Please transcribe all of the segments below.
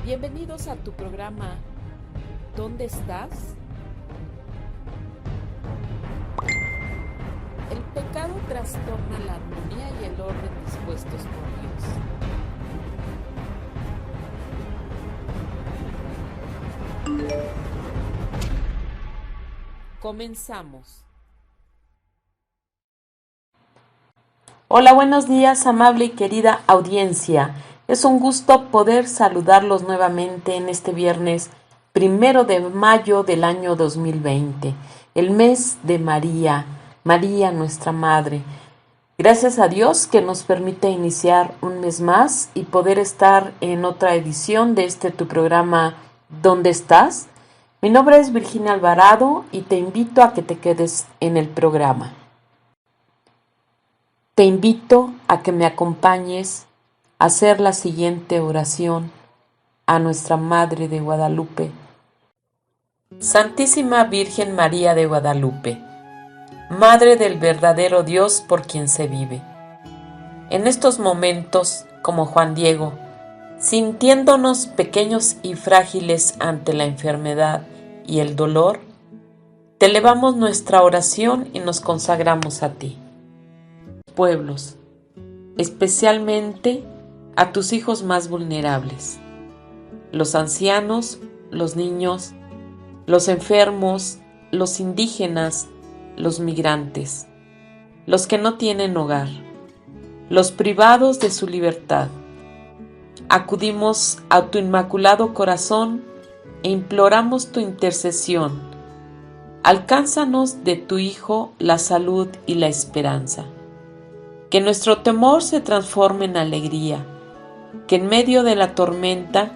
Bienvenidos a tu programa ¿Dónde estás? El pecado trastorna la armonía y el orden dispuestos por Dios. Comenzamos. Hola, buenos días, amable y querida audiencia. Es un gusto poder saludarlos nuevamente en este viernes 1 de mayo del año 2020, el mes de María, María nuestra Madre. Gracias a Dios que nos permite iniciar un mes más y poder estar en otra edición de tu programa ¿Dónde estás? Mi nombre es Virginia Alvarado y te invito a que te quedes en el programa. Te invito a que me acompañes a hacer la siguiente oración a nuestra Madre de Guadalupe. Santísima Virgen María de Guadalupe, Madre del verdadero Dios por quien se vive. En estos momentos, como Juan Diego, sintiéndonos pequeños y frágiles ante la enfermedad y el dolor, te elevamos nuestra oración y nos consagramos a ti. Pueblos, especialmente a tus hijos más vulnerables, los ancianos, los niños, los enfermos, los indígenas, los migrantes, los que no tienen hogar, los privados de su libertad. Acudimos a tu inmaculado corazón e imploramos tu intercesión. Alcánzanos de tu Hijo la salud y la esperanza. Que nuestro temor se transforme en alegría, que en medio de la tormenta,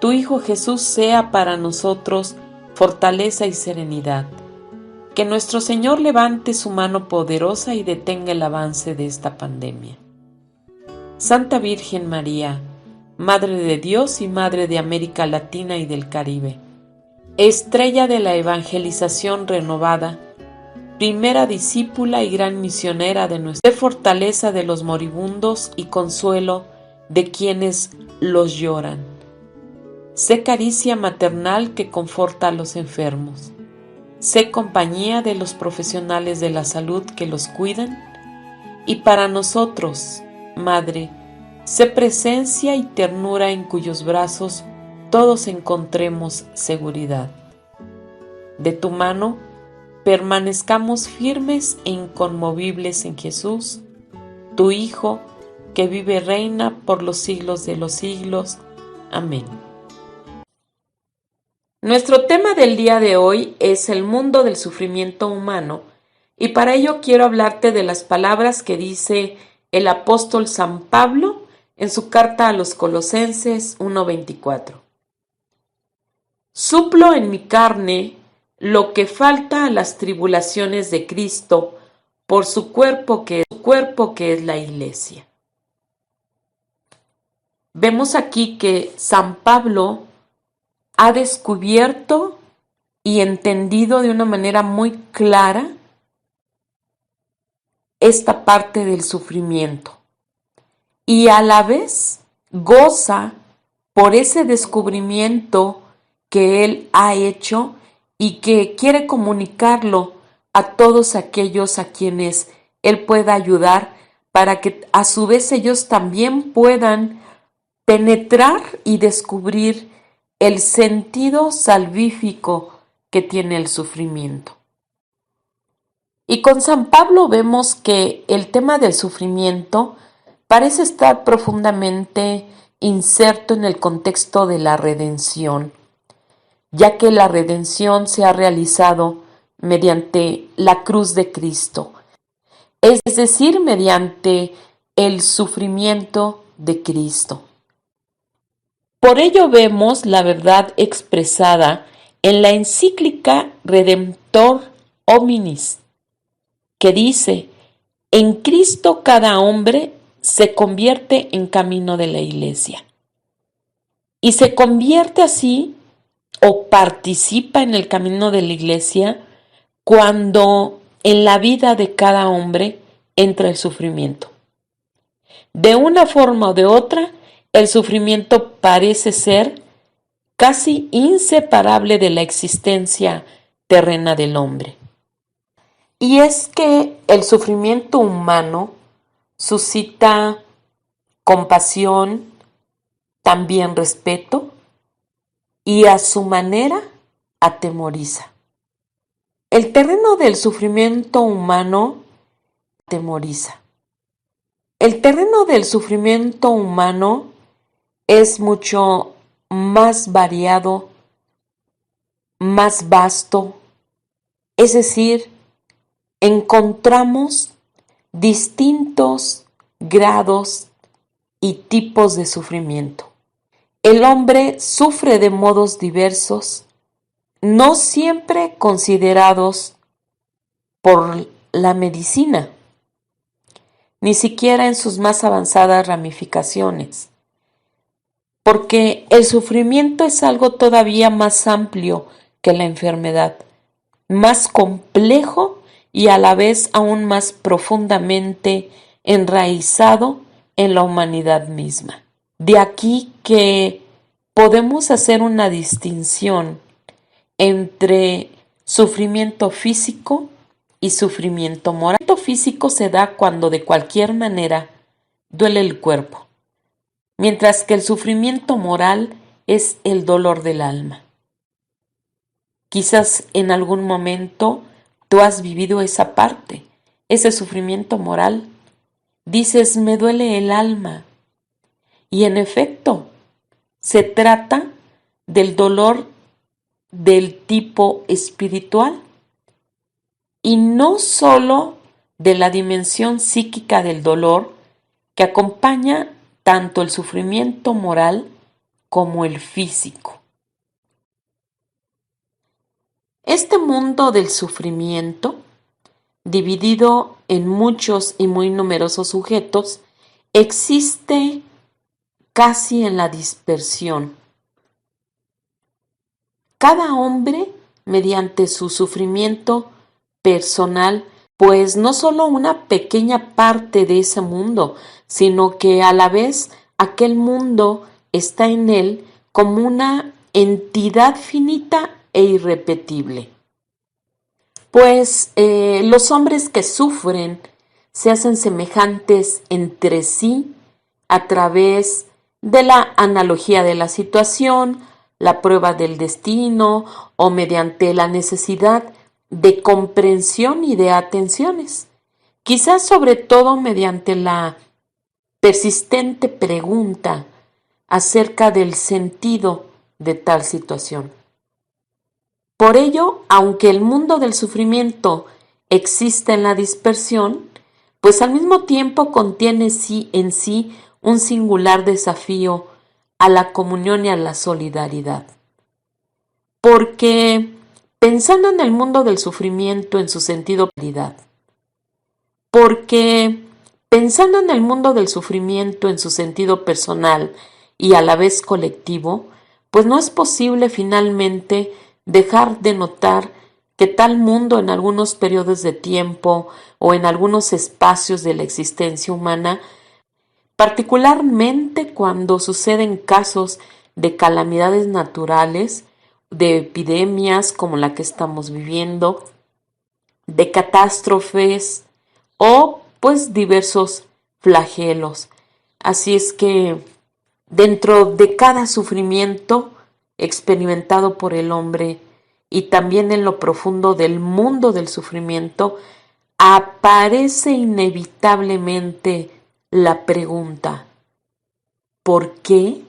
tu Hijo Jesús sea para nosotros fortaleza y serenidad. Que nuestro Señor levante su mano poderosa y detenga el avance de esta pandemia. Santa Virgen María, Madre de Dios y Madre de América Latina y del Caribe, estrella de la evangelización renovada, primera discípula y gran misionera de nuestra fortaleza de los moribundos y consuelo de quienes los lloran. Sé caricia maternal que conforta a los enfermos. Sé compañía de los profesionales de la salud que los cuidan. Y para nosotros, Madre, sé presencia y ternura en cuyos brazos todos encontremos seguridad. De tu mano, permanezcamos firmes e inconmovibles en Jesús, tu Hijo, que vive y reina por los siglos de los siglos. Amén. Nuestro tema del día de hoy es el mundo del sufrimiento humano, y para ello quiero hablarte de las palabras que dice el apóstol San Pablo en su carta a los Colosenses 1:24. Suplo en mi carne lo que falta a las tribulaciones de Cristo por su cuerpo que es la Iglesia. Vemos aquí que San Pablo ha descubierto y entendido de una manera muy clara esta parte del sufrimiento y a la vez goza por ese descubrimiento que él ha hecho y que quiere comunicarlo a todos aquellos a quienes él pueda ayudar para que a su vez ellos también puedan penetrar y descubrir el sentido salvífico que tiene el sufrimiento. Y con San Pablo vemos que el tema del sufrimiento parece estar profundamente inserto en el contexto de la redención, ya que la redención se ha realizado mediante la cruz de Cristo, es decir, mediante el sufrimiento de Cristo. Por ello vemos la verdad expresada en la encíclica Redemptor Hominis, que dice: en Cristo cada hombre se convierte en camino de la Iglesia. Y se convierte así o participa en el camino de la Iglesia cuando en la vida de cada hombre entra el sufrimiento. De una forma o de otra, el sufrimiento parece ser casi inseparable de la existencia terrena del hombre. Y es que el sufrimiento humano suscita compasión, también respeto, y a su manera atemoriza. El terreno del sufrimiento humano atemoriza. El terreno del sufrimiento humano es mucho más variado, más vasto, es decir, encontramos distintos grados y tipos de sufrimiento. El hombre sufre de modos diversos, no siempre considerados por la medicina, ni siquiera en sus más avanzadas ramificaciones, porque el sufrimiento es algo todavía más amplio que la enfermedad, más complejo y a la vez aún más profundamente enraizado en la humanidad misma. De aquí que podemos hacer una distinción entre sufrimiento físico y sufrimiento moral. El sufrimiento físico se da cuando de cualquier manera duele el cuerpo, mientras que el sufrimiento moral es el dolor del alma. Quizás en algún momento tú has vivido esa parte, ese sufrimiento moral. Dices, me duele el alma. Y en efecto, se trata del dolor del tipo espiritual y no solo de la dimensión psíquica del dolor que acompaña tanto el sufrimiento moral como el físico. Este mundo del sufrimiento, dividido en muchos y muy numerosos sujetos, existe casi en la dispersión. Cada hombre, mediante su sufrimiento personal, pues no solo una pequeña parte de ese mundo, sino que a la vez aquel mundo está en él como una entidad finita e irrepetible. Pues los hombres que sufren se hacen semejantes entre sí a través de la analogía de la situación, la prueba del destino o mediante la necesidad de comprensión y de atenciones, quizás sobre todo mediante la persistente pregunta acerca del sentido de tal situación. Por ello, aunque el mundo del sufrimiento existe en la dispersión, pues al mismo tiempo contiene en sí un singular desafío a la comunión y a la solidaridad. Porque pensando en el mundo del sufrimiento en su sentido realidad, porque pensando en el mundo del sufrimiento en su sentido personal y a la vez colectivo, pues no es posible finalmente dejar de notar que tal mundo en algunos periodos de tiempo o en algunos espacios de la existencia humana, particularmente cuando suceden casos de calamidades naturales, de epidemias como la que estamos viviendo, de catástrofes o pues diversos flagelos. Así es que dentro de cada sufrimiento experimentado por el hombre y también en lo profundo del mundo del sufrimiento, aparece inevitablemente la pregunta, ¿por qué?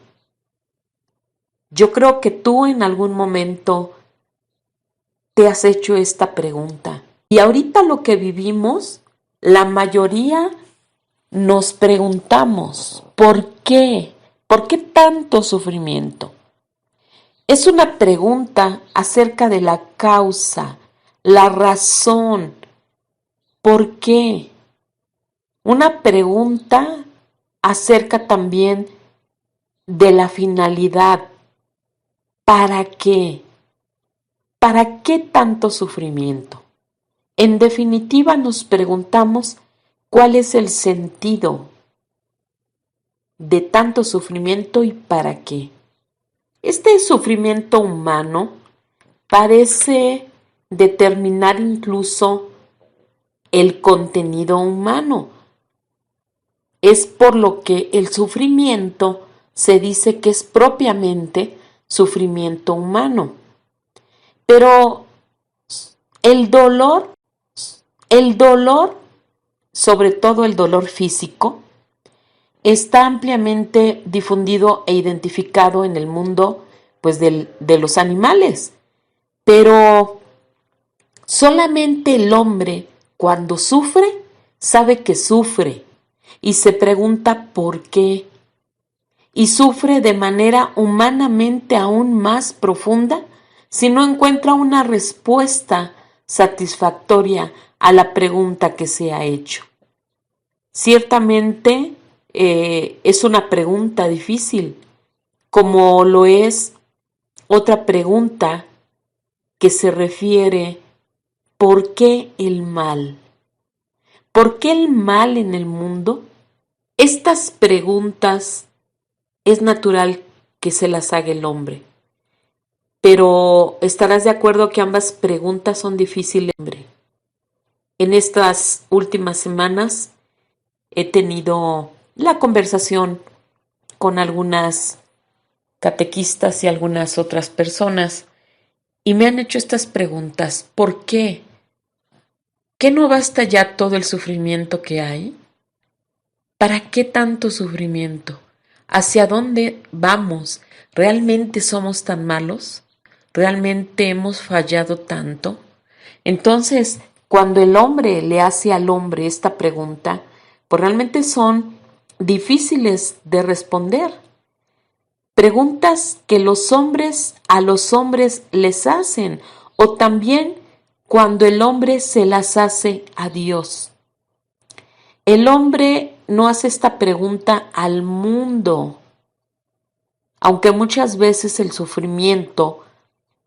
Yo creo que tú en algún momento te has hecho esta pregunta. Y ahorita lo que vivimos, la mayoría nos preguntamos, ¿por qué? ¿Por qué tanto sufrimiento? Es una pregunta acerca de la causa, la razón, ¿por qué? Una pregunta acerca también de la finalidad. ¿Para qué? ¿Para qué tanto sufrimiento? En definitiva, nos preguntamos cuál es el sentido de tanto sufrimiento y para qué. Este sufrimiento humano parece determinar incluso el contenido humano. Es por lo que el sufrimiento se dice que es propiamente sufrimiento humano. Pero el dolor, sobre todo el dolor físico, está ampliamente difundido e identificado en el mundo, pues, de los animales. Pero solamente el hombre, cuando sufre, sabe que sufre y se pregunta por qué. Y sufre de manera humanamente aún más profunda si no encuentra una respuesta satisfactoria a la pregunta que se ha hecho. Ciertamente es una pregunta difícil, como lo es otra pregunta que se refiere ¿por qué el mal? ¿Por qué el mal en el mundo? Estas preguntas es natural que se las haga el hombre, pero estarás de acuerdo que ambas preguntas son difíciles. En estas últimas semanas he tenido la conversación con algunas catequistas y algunas otras personas y me han hecho estas preguntas. ¿Por qué? ¿Qué no basta ya todo el sufrimiento que hay? ¿Para qué tanto sufrimiento? ¿Hacia dónde vamos? ¿Realmente somos tan malos? ¿Realmente hemos fallado tanto? Entonces, cuando el hombre le hace al hombre esta pregunta, pues realmente son difíciles de responder. Preguntas que los hombres a los hombres les hacen, o también cuando el hombre se las hace a Dios. El hombre no hace esta pregunta al mundo, aunque muchas veces el sufrimiento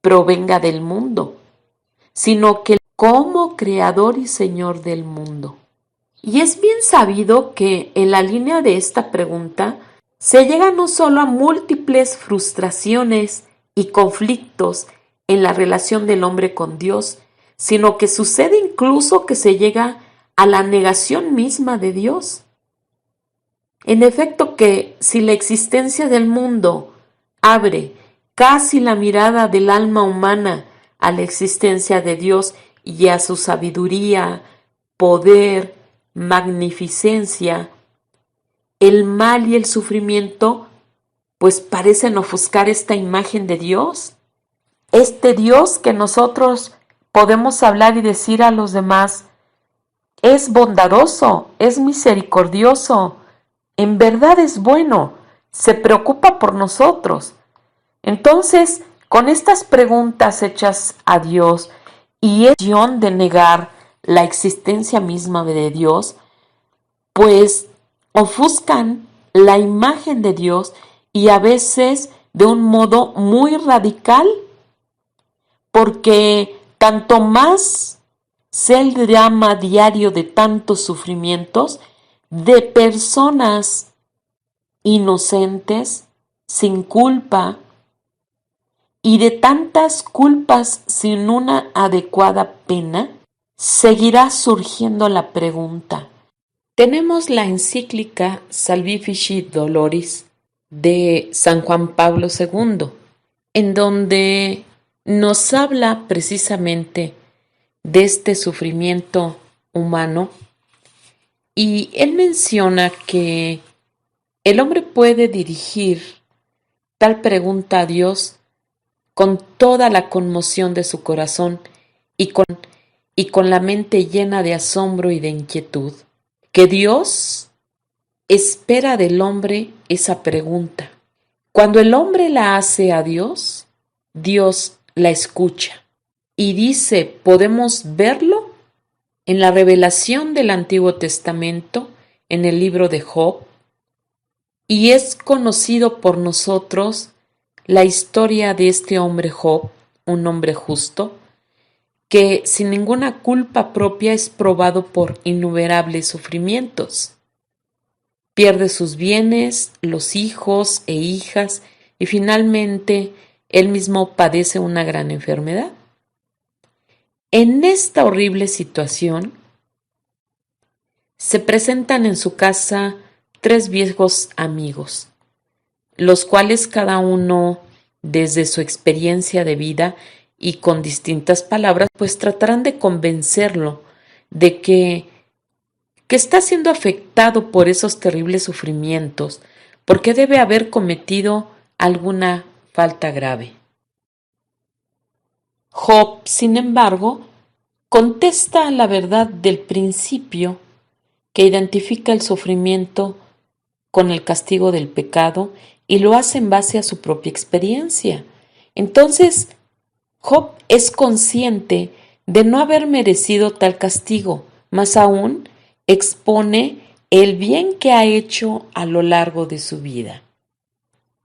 provenga del mundo, sino que como creador y señor del mundo. Y es bien sabido que en la línea de esta pregunta se llega no solo a múltiples frustraciones y conflictos en la relación del hombre con Dios, sino que sucede incluso que se llega a la negación misma de Dios. En efecto, que si la existencia del mundo abre casi la mirada del alma humana a la existencia de Dios y a su sabiduría, poder, magnificencia, el mal y el sufrimiento pues parecen ofuscar esta imagen de Dios. Este Dios que nosotros podemos hablar y decir a los demás, es bondadoso, es misericordioso, en verdad es bueno, se preocupa por nosotros. Entonces, con estas preguntas hechas a Dios y es de negar la existencia misma de Dios, pues ofuscan la imagen de Dios y a veces de un modo muy radical, porque tanto más sea el drama diario de tantos sufrimientos de personas inocentes, sin culpa, y de tantas culpas sin una adecuada pena, seguirá surgiendo la pregunta. Tenemos la encíclica Salvifici Doloris de San Juan Pablo II, en donde nos habla precisamente de este sufrimiento humano, y él menciona que el hombre puede dirigir tal pregunta a Dios con toda la conmoción de su corazón y con la mente llena de asombro y de inquietud, que Dios espera del hombre esa pregunta. Cuando el hombre la hace a Dios, Dios la escucha y dice, podemos verlo en la revelación del Antiguo Testamento, en el libro de Job, y es conocido por nosotros la historia de este hombre Job, un hombre justo, que sin ninguna culpa propia es probado por innumerables sufrimientos. Pierde sus bienes, los hijos e hijas y finalmente él mismo padece una gran enfermedad. En esta horrible situación, se presentan en su casa 3 viejos amigos, los cuales cada uno, desde su experiencia de vida y con distintas palabras, pues tratarán de convencerlo de que está siendo afectado por esos terribles sufrimientos, porque debe haber cometido alguna falta grave. Job, sin embargo, contesta la verdad del principio que identifica el sufrimiento con el castigo del pecado y lo hace en base a su propia experiencia. Entonces, Job es consciente de no haber merecido tal castigo, más aún expone el bien que ha hecho a lo largo de su vida.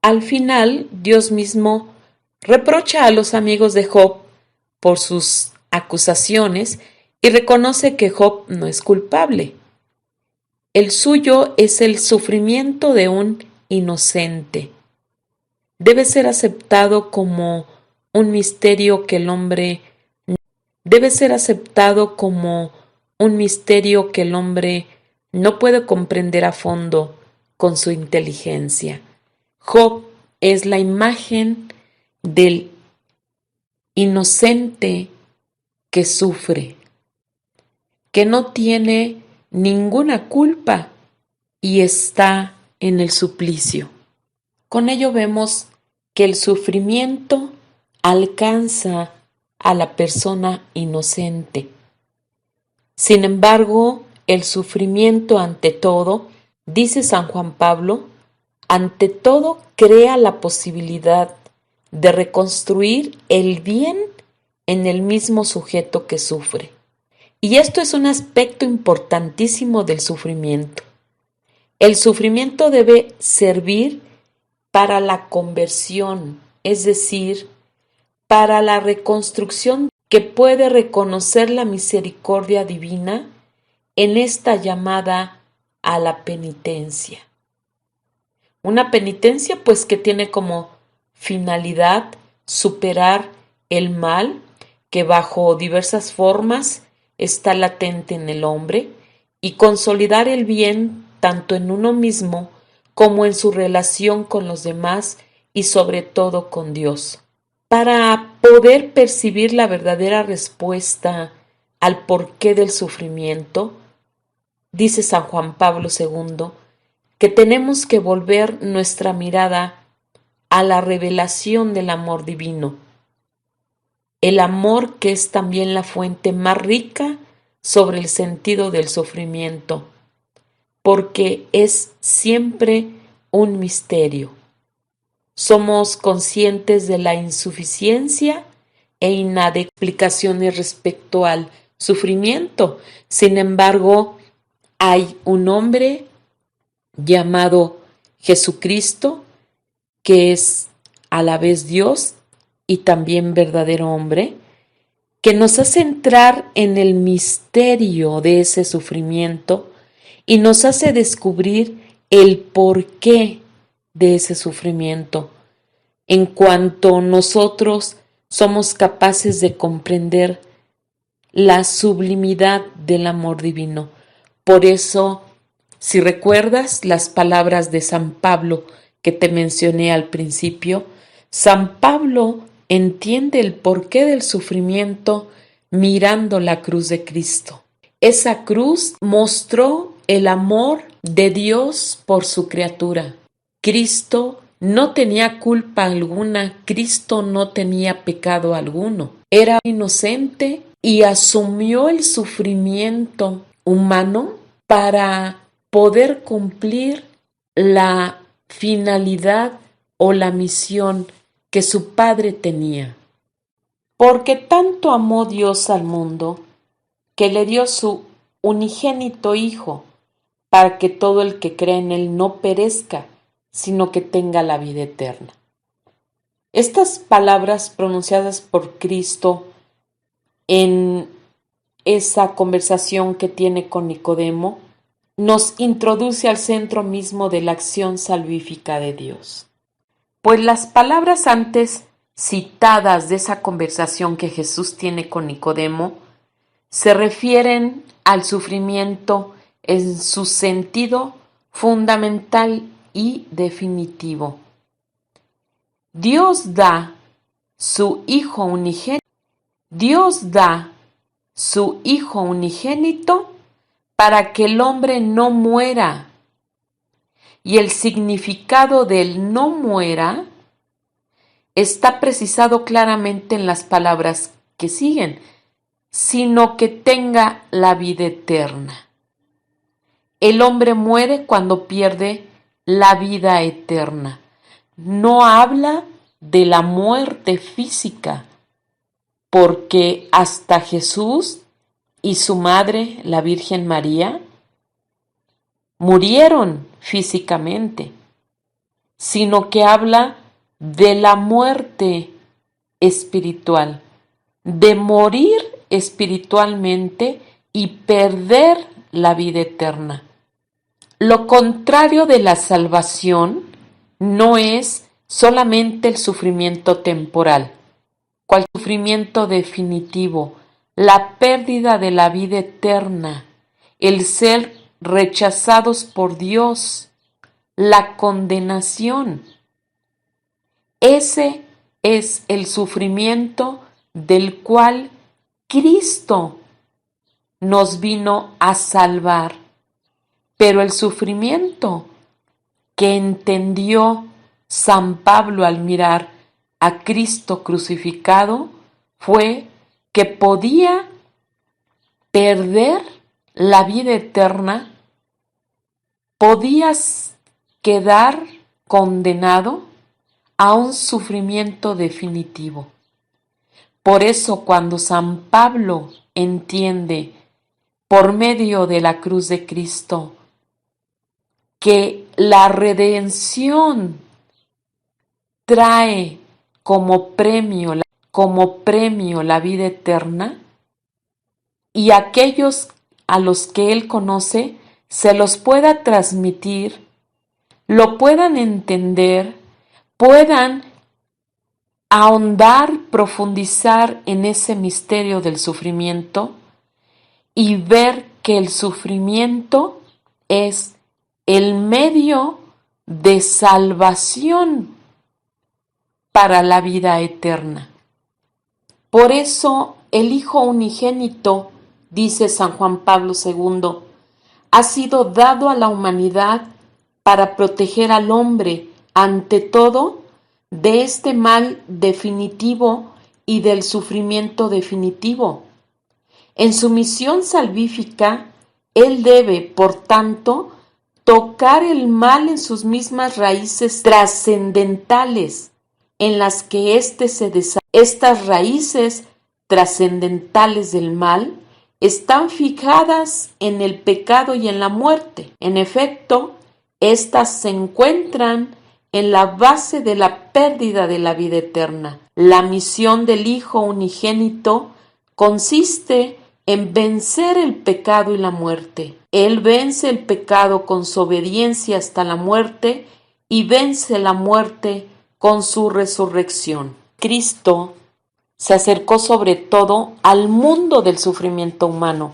Al final, Dios mismo reprocha a los amigos de Job por sus acusaciones y reconoce que Job no es culpable. El suyo es el sufrimiento de un inocente. Debe ser aceptado como un misterio que el hombre no puede comprender a fondo con su inteligencia. Job es la imagen del inocente que sufre, que no tiene ninguna culpa y está en el suplicio. Con ello vemos que el sufrimiento alcanza a la persona inocente. Sin embargo, el sufrimiento ante todo, dice San Juan Pablo, ante todo crea la posibilidad de reconstruir el bien en el mismo sujeto que sufre. Y esto es un aspecto importantísimo del sufrimiento. El sufrimiento debe servir para la conversión, es decir, para la reconstrucción que puede reconocer la misericordia divina en esta llamada a la penitencia. Una penitencia pues que tiene como finalidad superar el mal que bajo diversas formas está latente en el hombre y consolidar el bien tanto en uno mismo como en su relación con los demás y sobre todo con Dios. Para poder percibir la verdadera respuesta al porqué del sufrimiento, dice San Juan Pablo II, que tenemos que volver nuestra mirada a la revelación del amor divino, el amor que es también la fuente más rica sobre el sentido del sufrimiento, porque es siempre un misterio. Somos conscientes de la insuficiencia e explicaciones respecto al sufrimiento. Sin embargo, hay un hombre llamado Jesucristo, que es a la vez Dios y también verdadero hombre, que nos hace entrar en el misterio de ese sufrimiento y nos hace descubrir el porqué de ese sufrimiento, en cuanto nosotros somos capaces de comprender la sublimidad del amor divino. Por eso, si recuerdas las palabras de San Pablo que te mencioné al principio, San Pablo entiende el porqué del sufrimiento mirando la cruz de Cristo. Esa cruz mostró el amor de Dios por su criatura. Cristo no tenía culpa alguna, Cristo no tenía pecado alguno. Era inocente y asumió el sufrimiento humano para poder cumplir la finalidad o la misión que su Padre tenía. Porque tanto amó Dios al mundo que le dio su unigénito Hijo, para que todo el que cree en Él no perezca, sino que tenga la vida eterna. Estas palabras pronunciadas por Cristo en esa conversación que tiene con Nicodemo nos introduce al centro mismo de la acción salvífica de Dios. Pues las palabras antes citadas de esa conversación que Jesús tiene con Nicodemo se refieren al sufrimiento en su sentido fundamental y definitivo. Dios da su Hijo unigénito. Dios da su Hijo unigénito para que el hombre no muera. Y el significado del no muera está precisado claramente en las palabras que siguen, sino que tenga la vida eterna. El hombre muere cuando pierde la vida eterna. No habla de la muerte física, porque hasta Jesús y su madre, la Virgen María, murieron físicamente, sino que habla de la muerte espiritual, de morir espiritualmente y perder la vida eterna. Lo contrario de la salvación no es solamente el sufrimiento temporal, cual sufrimiento definitivo, la pérdida de la vida eterna, el ser rechazados por Dios, la condenación. Ese es el sufrimiento del cual Cristo nos vino a salvar. Pero el sufrimiento que entendió San Pablo al mirar a Cristo crucificado fue que podía perder la vida eterna, podías quedar condenado a un sufrimiento definitivo. Por eso cuando San Pablo entiende por medio de la cruz de Cristo que la redención trae como premio la vida eterna, y aquellos a los que Él conoce se los pueda transmitir, lo puedan entender, puedan ahondar, profundizar en ese misterio del sufrimiento y ver que el sufrimiento es el medio de salvación para la vida eterna. Por eso el Hijo unigénito, dice San Juan Pablo II, ha sido dado a la humanidad para proteger al hombre, ante todo, de este mal definitivo y del sufrimiento definitivo. En su misión salvífica, Él debe, por tanto, tocar el mal en sus mismas raíces trascendentales, en las que éste se desarrolla. Estas raíces trascendentales del mal están fijadas en el pecado y en la muerte. En efecto, estas se encuentran en la base de la pérdida de la vida eterna. La misión del Hijo unigénito consiste en vencer el pecado y la muerte. Él vence el pecado con su obediencia hasta la muerte y vence la muerte con su resurrección. Cristo se acercó sobre todo al mundo del sufrimiento humano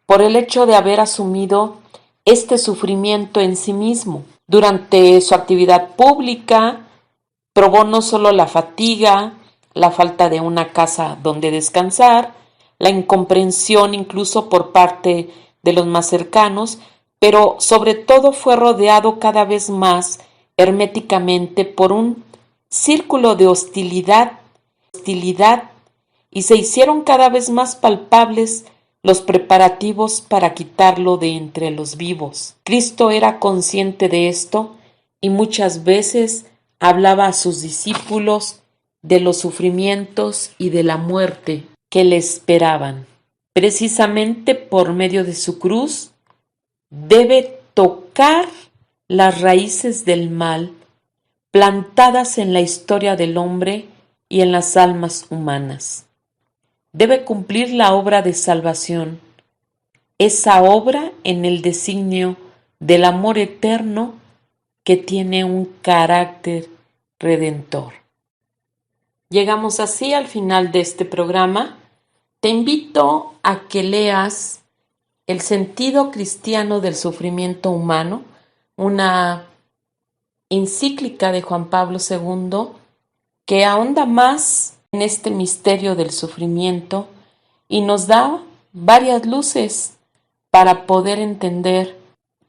por el hecho de haber asumido este sufrimiento en sí mismo. Durante su actividad pública, probó no solo la fatiga, la falta de una casa donde descansar, la incomprensión incluso por parte de los más cercanos, pero sobre todo fue rodeado cada vez más herméticamente por un círculo de hostilidad, y se hicieron cada vez más palpables los preparativos para quitarlo de entre los vivos. Cristo era consciente de esto y muchas veces hablaba a sus discípulos de los sufrimientos y de la muerte que le esperaban. Precisamente por medio de su cruz debe tocar las raíces del mal plantadas en la historia del hombre y en las almas humanas. Debe cumplir la obra de salvación, esa obra en el designio del amor eterno que tiene un carácter Redentor. Llegamos así al final de este programa. Te invito a que leas El sentido cristiano del sufrimiento humano, una encíclica de Juan Pablo II que ahonda más en este misterio del sufrimiento y nos da varias luces para poder entender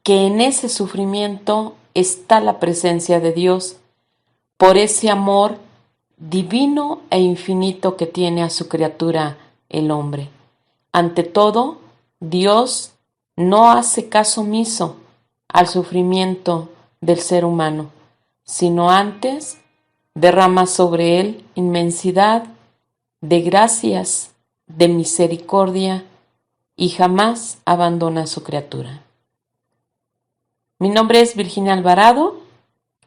que en ese sufrimiento está la presencia de Dios por ese amor divino e infinito que tiene a su criatura el hombre. Ante todo, Dios no hace caso omiso al sufrimiento del ser humano, sino antes derrama sobre él inmensidad de gracias, de misericordia y jamás abandona a su criatura. Mi nombre es Virginia Alvarado.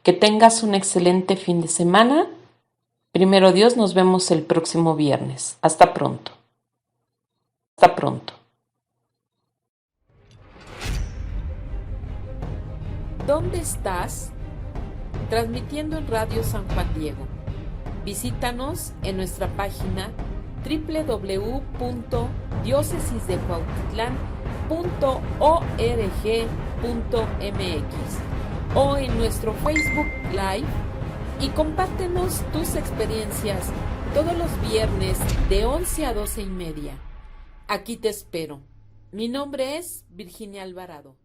Que tengas un excelente fin de semana. Primero Dios, nos vemos el próximo viernes. Hasta pronto. Hasta pronto. ¿Dónde estás? Transmitiendo en Radio San Juan Diego. Visítanos en nuestra página www.diocesisdecuautitlán.org.mx o en nuestro Facebook Live y compártenos tus experiencias todos los viernes de 11 a 12:30. Aquí te espero. Mi nombre es Virginia Alvarado.